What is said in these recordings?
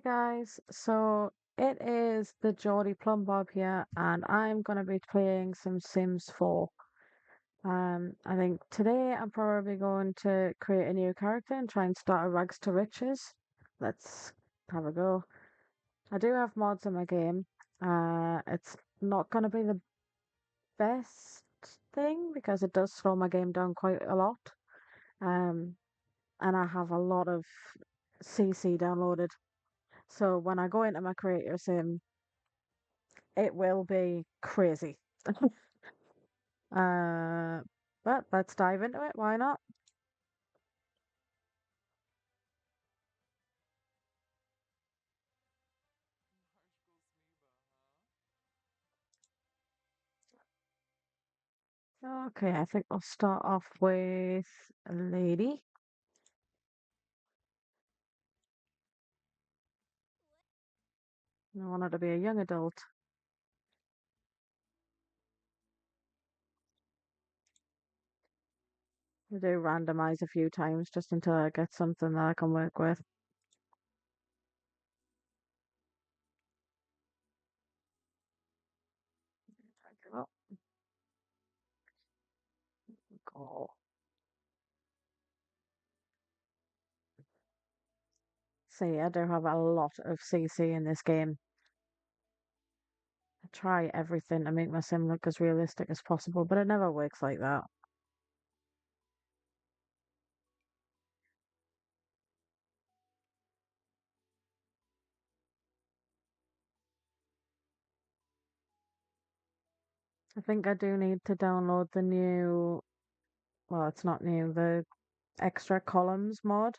Hi guys, so it is the Geordie Plumbob here, and I'm gonna be playing some Sims 4. I think today I'm probably going to create a new character and try and start a rags to riches. Let's have a go. I do have mods in my game. It's not gonna be the best thing because it does slow my game down quite a lot. Um, and I have a lot of CC downloaded. So when I go into my creator sim, it will be crazy. Uh, but let's dive into it. Why not? Okay, I think I'll start off with a lady. I want her to be a young adult. I do randomize a few times just until I get something that I can work with. Oh, go. See, I do have a lot of CC in this game. I try everything to make my sim look as realistic as possible, but it never works like that. I think I do need to download the new, well, it's not new, the extra columns mod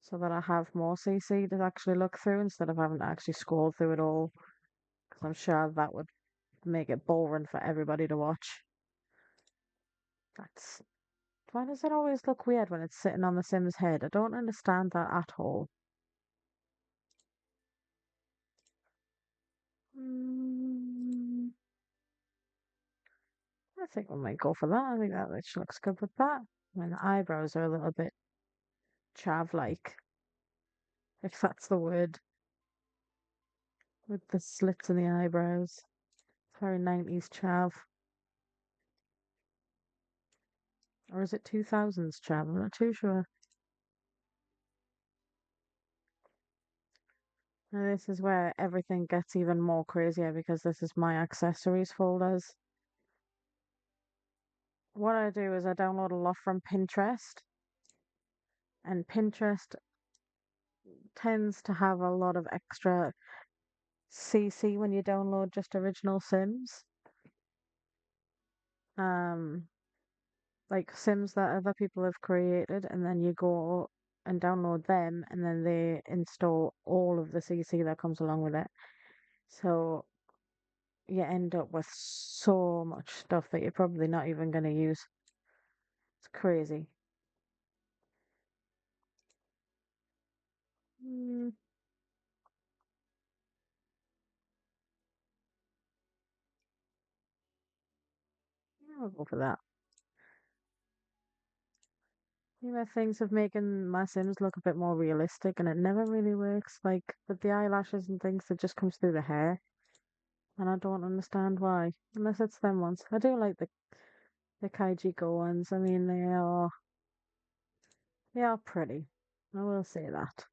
so that I have more CC to actually look through instead of having to actually scroll through it all. Because I'm sure that would make it boring for everybody to watch. That's why does it always look weird when it's sitting on the Sim's head? I don't understand that at all. Mm, I think we might go for that. I think that which looks good with that. And the eyebrows are a little bit chav-like, if that's the word, with the slits in the eyebrows. Very 90s chav. Or is it 2000s chav? I'm not too sure. And this is where everything gets even more crazier because this is my accessories folders. What I do is I download a lot from Pinterest, and Pinterest tends to have a lot of extra CC when you download just original Sims. Um, like Sims that other people have created, and then you go and download them, and then they install all of the CC that comes along with it. So you end up with so much stuff that you're probably not even going to use. It's crazy. Mm, yeah, I'll go for that. You know, things of making my Sims look a bit more realistic, and it never really works. Like with the eyelashes and things, that just comes through the hair, and I don't understand why. Unless it's them ones. I do like the Kaijiko ones. I mean, they are pretty. I will say that.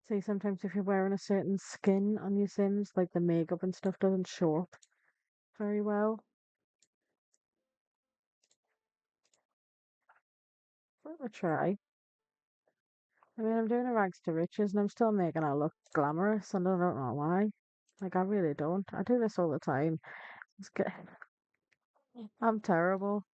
See, sometimes if you're wearing a certain skin on your Sims, like the makeup and stuff doesn't show up very well. Let me try. I mean, I'm doing a rags to riches and I'm still making it look glamorous and I don't know why. Like, I really don't. I do this all the time. It's get, I'm terrible.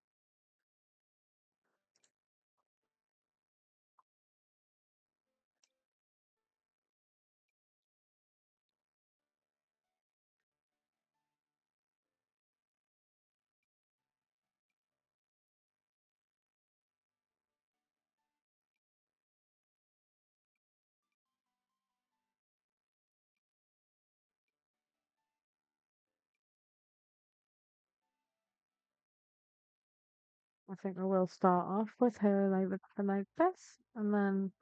I think I will start off with her like looking like this, and then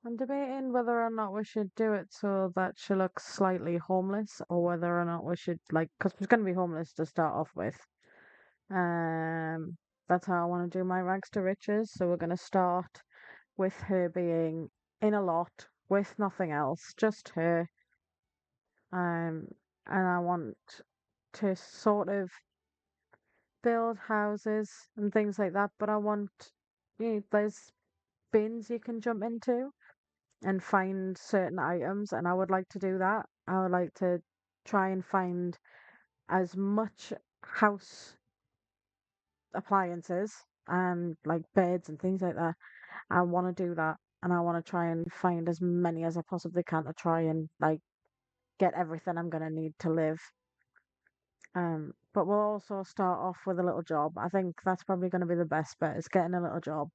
I'm debating whether or not we should do it so that she looks slightly homeless, or whether or not we should like, because she's going to be homeless to start off with. Um, that's how I want to do my rags to riches. So we're going to start with her being in a lot with nothing else, just her. Um, and I want to sort of build houses and things like that, but I want, there's bins you can jump into and find certain items, and I would like to do that. I would like to try and find as much house appliances and like beds and things like that. I want to do that, and I want to try and find as many as I possibly can to try and like get everything I'm gonna need to live. But we'll also start off with a little job. I think that's probably going to be the best bet, is getting a little job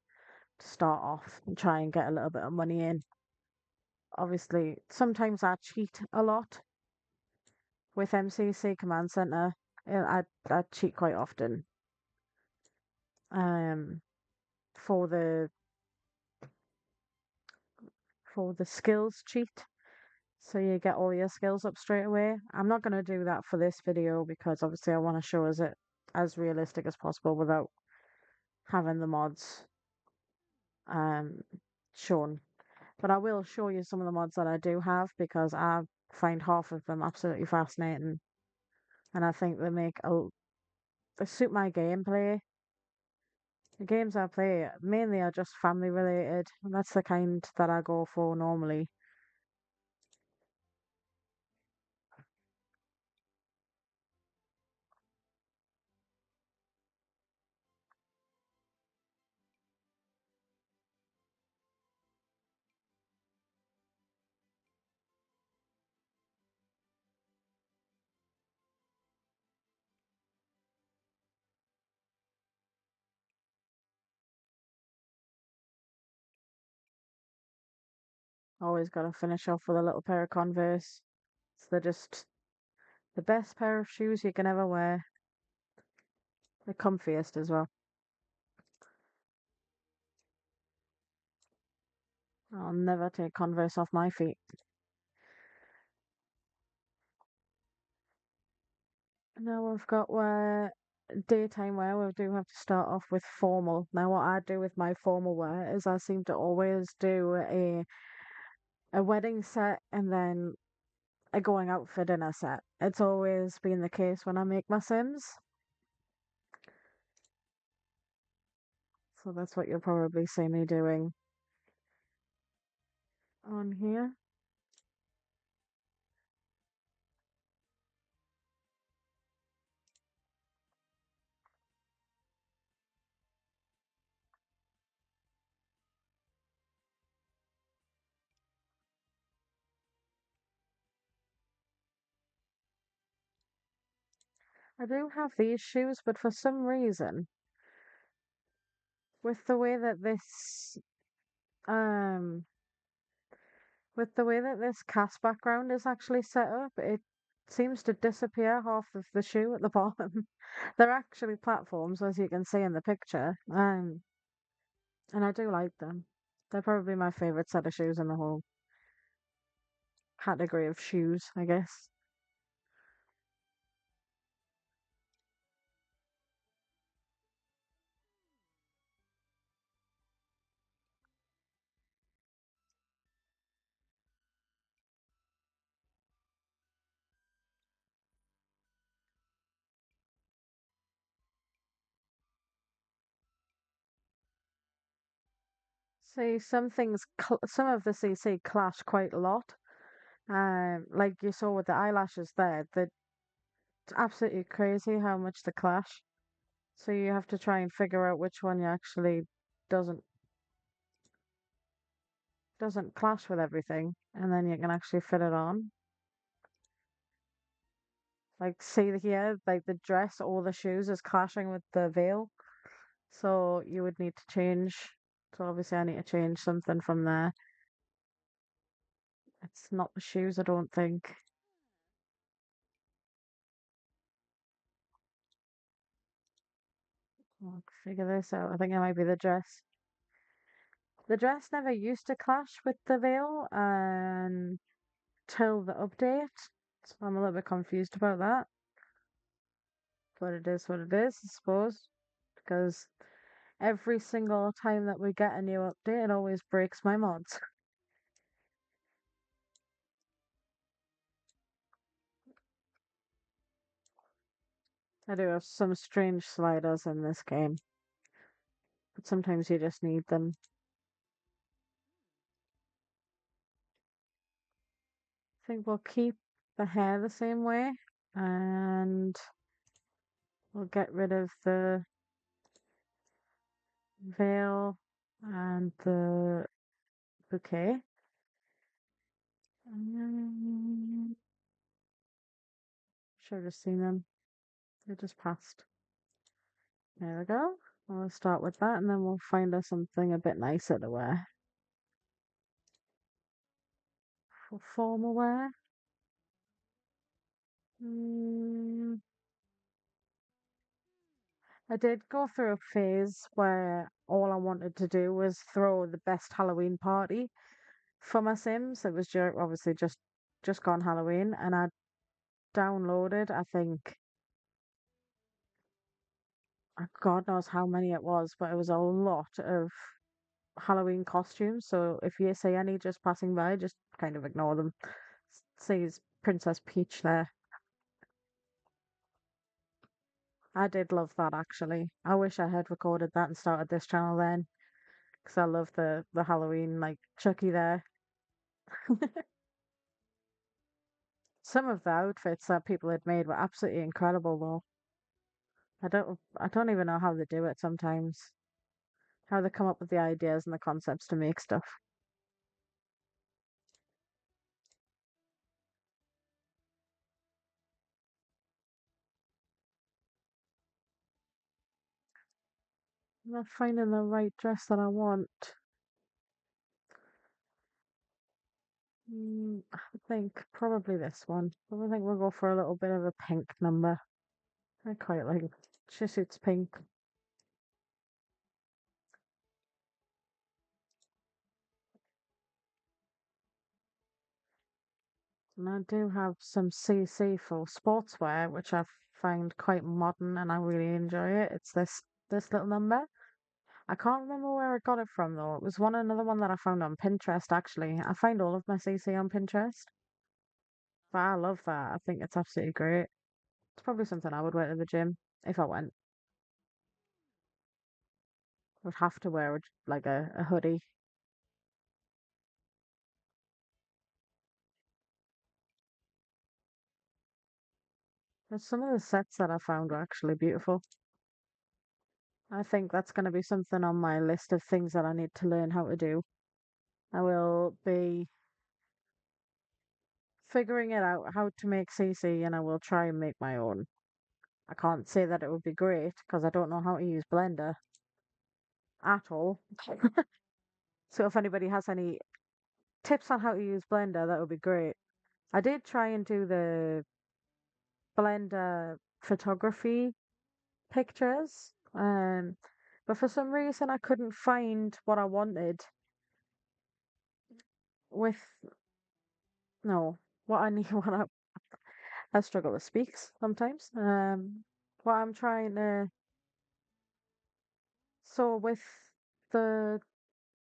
to start off and try and get a little bit of money in. Obviously, sometimes I cheat a lot with MCC Command Center. I cheat quite often. Um, for the skills cheat, so you get all your skills up straight away. I'm not gonna do that for this video because obviously I want to show us it as realistic as possible without having the mods um shown. But I will show you some of the mods that I do have because I find half of them absolutely fascinating, and I think they suit my gameplay. The games I play mainly are just family related, and that's the kind that I go for normally. Always gotta finish off with a little pair of Converse. So they're just the best pair of shoes you can ever wear. The comfiest as well. I'll never take Converse off my feet. Now we've got where daytime wear, we do have to start off with formal. Now what I do with my formal wear is I seem to always do a wedding set and then a going out for dinner set. It's always been the case when I make my Sims. So that's what you'll probably see me doing on here. I do have these shoes, but for some reason, with the way that um this cast background is actually set up, it seems to disappear half of the shoe at the bottom. They're actually platforms, as you can see in the picture, and I do like them. They're probably my favorite set of shoes in the whole category of shoes, I guess. See, some of the CC clash quite a lot. Like you saw with the eyelashes there, they're absolutely crazy how much they clash. So you have to try and figure out which one you actually doesn't doesn't clash with everything, and then you can actually fit it on. Like see here, like the dress or the shoes is clashing with the veil, so you would need to change. So obviously I need to change something from there. It's not the shoes, I don't think. I'll figure this out. I think it might be the dress. The dress never used to clash with the veil until the update. So I'm a little bit confused about that. But it is what it is, I suppose. Because every single time that we get a new update, it always breaks my mods. I do have some strange sliders in this game, but sometimes you just need them. I think we'll keep the hair the same way, and we'll get rid of the veil and the bouquet. Should have just seen them. They just passed. There we go. We'll start with that, and then we'll find us something a bit nicer to wear. For formal wear, mm, I did go through a phase where all I wanted to do was throw the best Halloween party for my Sims. It was obviously just gone Halloween, and I downloaded, I think, God knows how many it was, but it was a lot of Halloween costumes. So if you see any just passing by, just kind of ignore them. Sees Princess Peach there. I did love that actually. I wish I had recorded that and started this channel then, because I love the Halloween like Chucky there. Some of the outfits that people had made were absolutely incredible though. I don't even know how they do it sometimes. How they come up with the ideas and the concepts to make stuff. I'm not finding the right dress that I want. I think probably this one. But I think we'll go for a little bit of a pink number. I quite like it. She suits pink. And I do have some CC for sportswear, which I find quite modern and I really enjoy it. It's this little number. I can't remember where I got it from though. It was another one that I found on Pinterest actually. I find all of my CC on Pinterest. But I love that. I think it's absolutely great. It's probably something I would wear to the gym if I went. I would have to wear like a hoodie. But some of the sets that I found were actually beautiful. I think that's going to be something on my list of things that I need to learn how to do. I will be figuring it out how to make CC and I will try and make my own. I can't say that it would be great because I don't know how to use Blender at all. So if anybody has any tips on how to use Blender, that would be great. I did try and do the Blender photography pictures, but for some reason I couldn't find what I wanted with no what I need what I struggle to speak sometimes. What I'm trying to so with the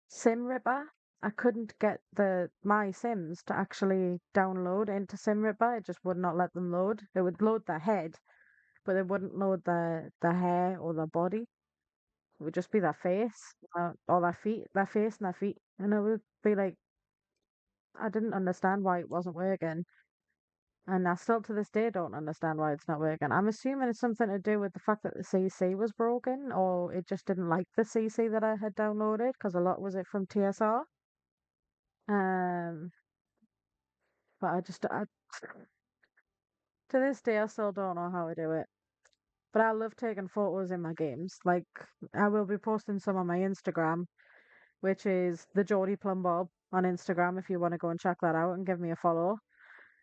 Sim Ripper, I couldn't get the my Sims to actually download into Sim Ripper. It just would not let them load. It would load their head, but it wouldn't load the hair or the body. It would just be their face, or their feet, their face and their feet, and it would be like I didn't understand why it wasn't working. And I still to this day don't understand why it's not working. I'm assuming it's something to do with the fact that the CC was broken, or it just didn't like the CC that I had downloaded, because a lot was it from TSR. Um, but to this day, I still don't know how to do it. But I love taking photos in my games. Like, I will be posting some on my Instagram, which is the Geordie Plum Bob on Instagram if you want to go and check that out and give me a follow.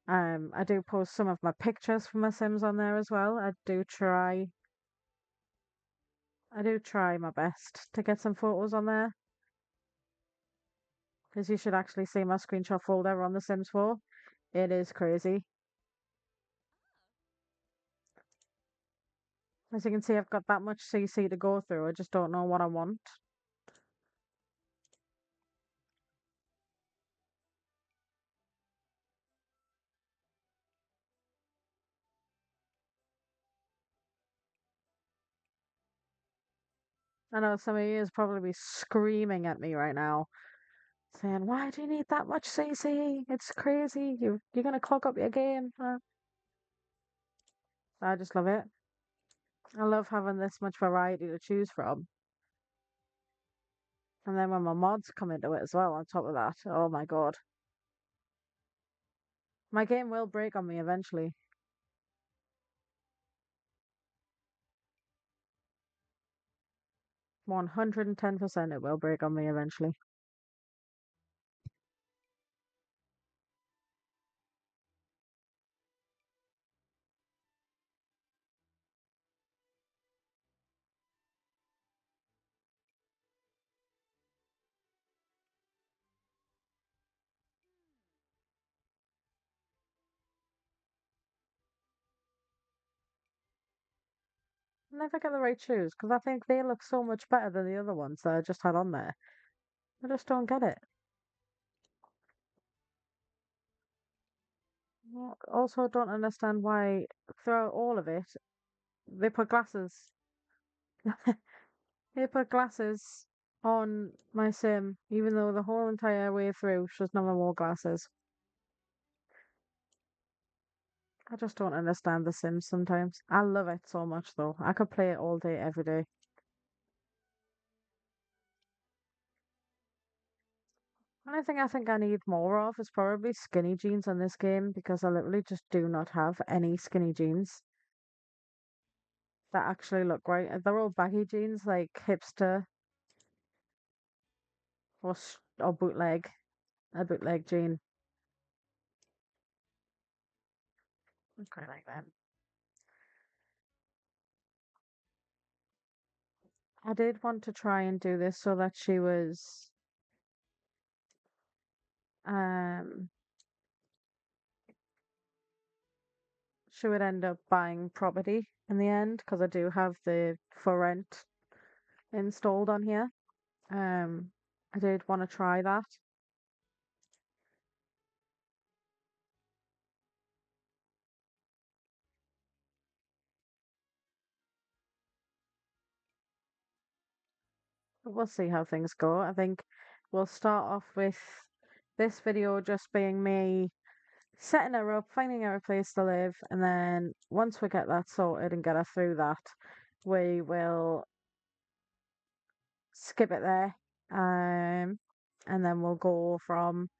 I do post some of my pictures from my Sims on there as well. I do try I do try my best to get some photos on there, because you should actually see my screenshot folder on The Sims 4. It is crazy. As you can see, I've got that much CC to go through. I just don't know what I want. I know some of you is probably screaming at me right now, saying, "Why do you need that much CC? It's crazy. You're gonna clog up your game." I just love it. I love having this much variety to choose from. And then when my mods come into it as well, on top of that, oh my god. My game will break on me eventually. 110% it will break on me eventually. I never get the right shoes because I think they look so much better than the other ones that I just had on there. I just don't get it. Also, don't understand why throughout all of it they put glasses. They put glasses on my sim, even though the whole entire way through she's never wore glasses. I just don't understand The Sims sometimes. I love it so much though. I could play it all day, every day. Only thing I think I need more of is probably skinny jeans in this game because I literally just do not have any skinny jeans that actually look right. They're all baggy jeans, like hipster or bootleg, a bootleg jean. I quite like that. I did want to try and do this so that um she would end up buying property in the end because I do have the for rent installed on here. Um, I did want to try that. But we'll see how things go. I think we'll start off with this video just being me setting her up, finding her a place to live, and then once we get that sorted and get her through that, we will skip it there. And then we'll go from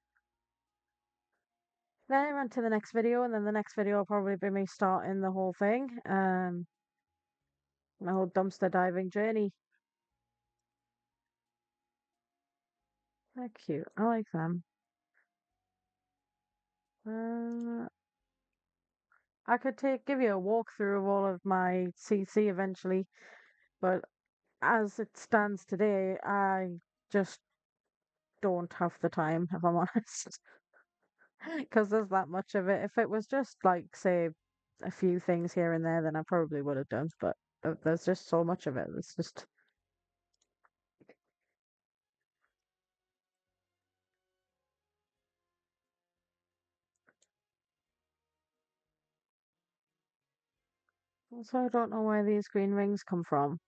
there on to the next video, and then the next video will probably be me starting the whole thing. My whole dumpster diving journey. They're cute. I like them. Uh, I could give you a walkthrough of all of my CC eventually, but as it stands today, I just don't have the time, if I'm honest, because there's that much of it. If it was just like, say, a few things here and there, then I probably would have done, but there's just so much of it. It's just, so I don't know where these green rings come from.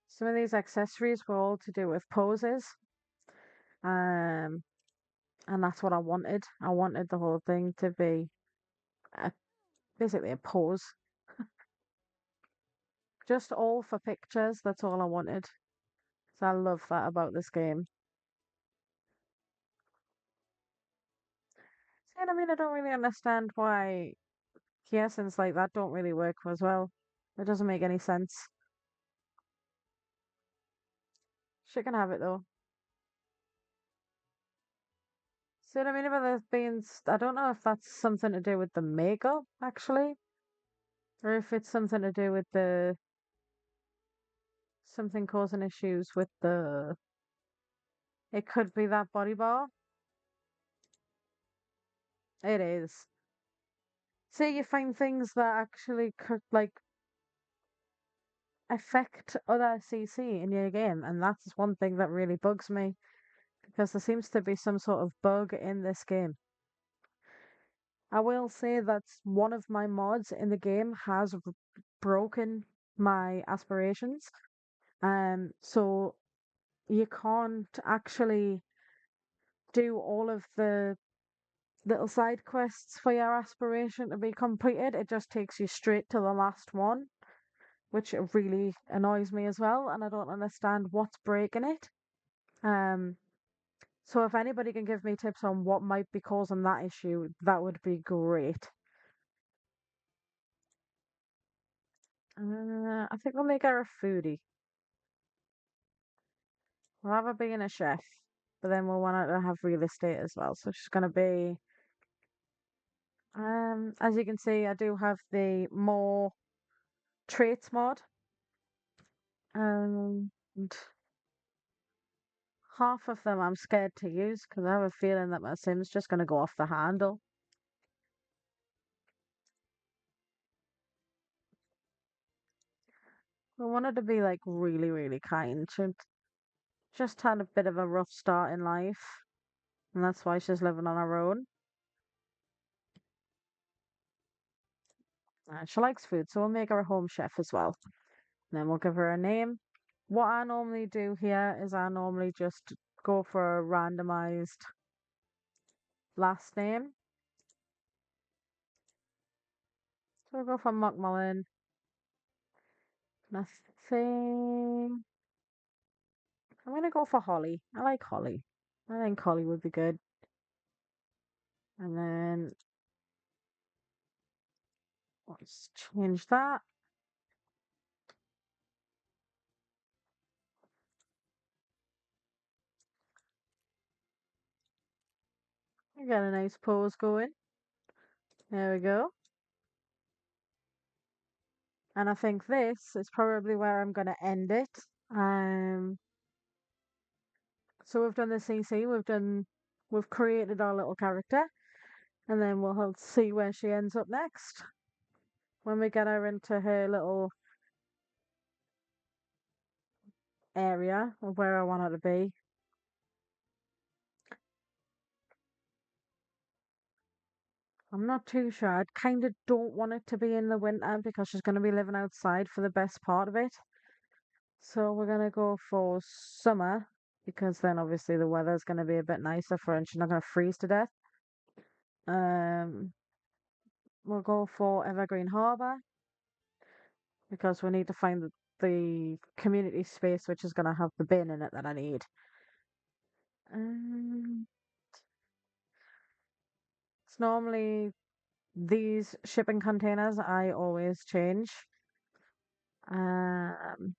Some of these accessories were all to do with poses, um, and that's what I wanted. I wanted the whole thing to be a, basically a pose. Just all for pictures, that's all I wanted. So I love that about this game. See what I mean? I don't really understand why key essence like that don't really work as well. It doesn't make any sense. She can have it though. See what I mean about this being? I don't know if that's something to do with the makeup, actually. Or if it's something to do with the something causing issues with the it could be that body bar. It is. Say you find things that actually could like affect other CC in your game, and that's one thing that really bugs me because there seems to be some sort of bug in this game. I will say that one of my mods in the game has broken my aspirations. So you can't actually do all of the little side quests for your aspiration to be completed. It just takes you straight to the last one, which really annoys me as well, and I don't understand what's breaking it. Um, so if anybody can give me tips on what might be causing that issue, that would be great. I think we'll make her a foodie. We'll have her being a chef, but then we'll want her to have real estate as well. So she's gonna be, as you can see, I do have the more traits mod. And half of them I'm scared to use because I have a feeling that my sim's just gonna go off the handle. I wanted to be like really, really kind. She just had a bit of a rough start in life, and that's why she's living on her own. She likes food, so we'll make her a home chef as well. And then we'll give her a name. What I normally do here is I normally just go for a randomized last name. So we'll go for Macmillan. And I think I'm gonna go for Holly. I like Holly. I think Holly would be good. And then let's change that. We got a nice pose going. There we go. And I think this is probably where I'm gonna end it. Um, so we've done the CC, we've created our little character, and then we'll have to see where she ends up next when we get her into her little area of where I want her to be. I'm not too sure. I kind of don't want it to be in the winter because she's going to be living outside for the best part of it. So we're going to go for summer because then obviously the weather's going to be a bit nicer for her and she's not going to freeze to death. Um, we'll go for Evergreen Harbour because we need to find the community space which is going to have the bin in it that I need. Um, it's normally these shipping containers I always change. Um,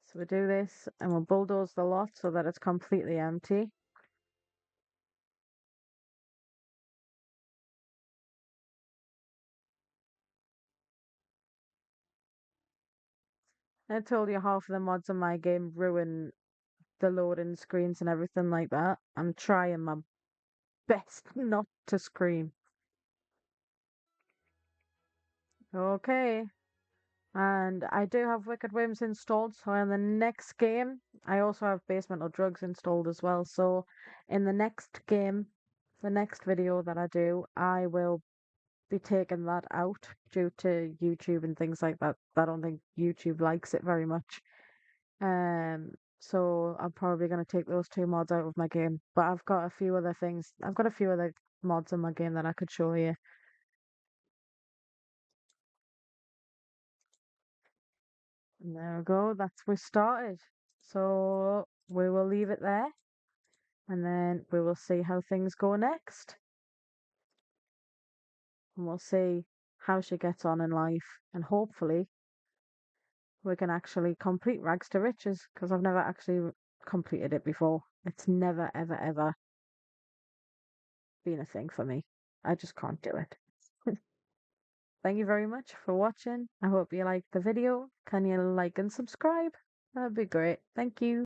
so we do this and we'll bulldoze the lot so that it's completely empty. I told you half of the mods in my game ruin the loading screens and everything like that. I'm trying my best not to scream. Okay. And I do have Wicked Whims installed, so in the next game, I also have Basement of Drugs installed as well. So in the next game, the next video that I do, I will be taking that out due to YouTube and things like that. I don't think YouTube likes it very much. So I'm probably going to take those two mods out of my game. But I've got a few other things. I've got a few other mods in my game that I could show you. And there we go. That's we started. So we will leave it there, and then we will see how things go next, and we'll see how she gets on in life, and hopefully we can actually complete Rags to Riches because I've never actually completed it before. It's never, ever, ever been a thing for me. I just can't do it. thank you very much for watching. I hope you liked the video. Can you like and subscribe? That'd be great. Thank you.